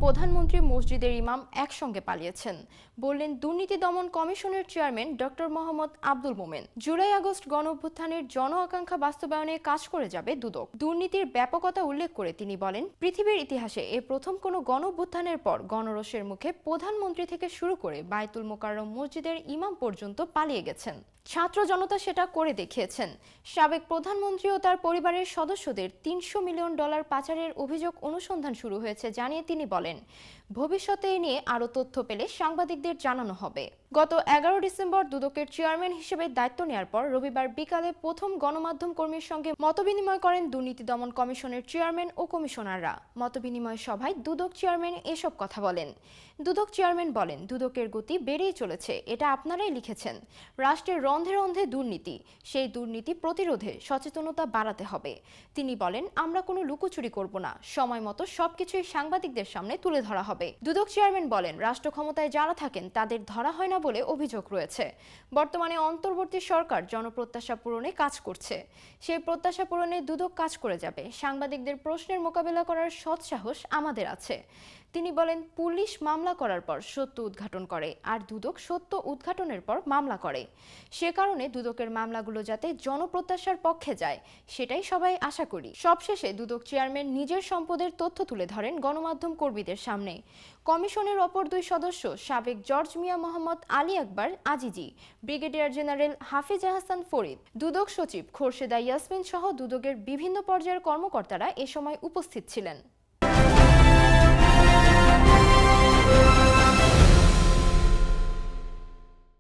প্রধানমন্ত্রী মসজিদের ইমাম একসঙ্গে পালিয়েছেন, বললেন দুর্নীতি দমন কমিশনের chairman doctor Mohammad Abdul Momen. July August গণ অভ্যুত্থানের জন আকাঙ্ক্ষা বাস্তবায়নে কাজ করে যাবে দুদক। দুর্নীতির ব্যাপকতা উল্লেখ করে তিনি বলেন, পৃথিবীর ইতিহাসে এ প্রথম কোনো গণ অভ্যুত্থানের পর গণরোষের মুখে প্রধানমন্ত্রী থেকে শুরু করে বায়তুল মোকাররম মসজিদের ইমাম পর্যন্ত পালিয়ে গেছেন। ছাত্র জনতা সেটা করে দেখিয়েছেন। সাবেক প্রধানমন্ত্রী ও তার পরিবারের সদস্যদের $300 মিলিয়ন পাচারের অভিযোগ অনুসন্ধান শুরু হয়েছে জানিয়ে তিনি বলেন, ভবিষ্যতে এ নিয়ে আরও তথ্য পেলে সাংবাদিকদের জানানো হবে। গত 11 ডিসেম্বর দুদকের চেয়ারম্যান হিসেবে দায়িত্ব নেওয়ার পর রবিবার বিকালে প্রথম গণমাধ্যম কর্মীর সঙ্গে মতবিনিময় করেন দুর্নীতি দমন কমিশনের চেয়ারম্যান ও কমিশনাররা। মতবিনিময় সভায় দুদক চেয়ারম্যান এসব কথা বলেন। দুদক চেয়ারম্যান বলেন, দুদকের গতি বেড়েই চলেছে, এটা আপনারাই লিখেছেন। রাষ্ট্রের রন্ধে রন্ধে দুর্নীতি, সেই দুর্নীতি প্রতিরোধে সচেতনতা বাড়াতে হবে। তিনি বলেন, আমরা কোনো লুকোচুরি করব না, সময় মতো সবকিছুই সাংবাদিকদের সামনে তুলে ধরা হবে। দুদক চেয়ারম্যান বলেন, রাষ্ট্র ক্ষমতায় যারা থাকেন তাদের ধরা হয় না বলে অভিযোগ রয়েছে। বর্তমানে অন্তর্বর্তী সরকার জনপ্রত্যাশা পূরণে কাজ করছে, সেই প্রত্যাশা পূরণে দুদক কাজ করে যাবে। সাংবাদিকদের প্রশ্নের মোকাবেলা করার সৎসাহস আমাদের আছে। তিনি বলেন, পুলিশ মামলা করার পর সত্য উদ্ঘাটন করে, আর দুদক সত্য উদ্ঘাটনের পর মামলা করে। সে কারণে দুদকের মামলাগুলো যাতে জনপ্রত্যাশার পক্ষে যায়, সেটাই সবাই আশা করি। সবশেষে দুদক চেয়ারম্যান নিজের সম্পদের তথ্য তুলে ধরেন গণমাধ্যম কর্মীদের সামনে। কমিশনের অপর দুই সদস্য সাবেক George Mia Mohammad Ali Akbar Azizi, brigadier general হাফিজ আহসান ফরিদ, দুদক সচিব খোরশেদা ইয়াসমিন সহ দুদকের বিভিন্ন পর্যায়ের কর্মকর্তারা এ সময় উপস্থিত ছিলেন।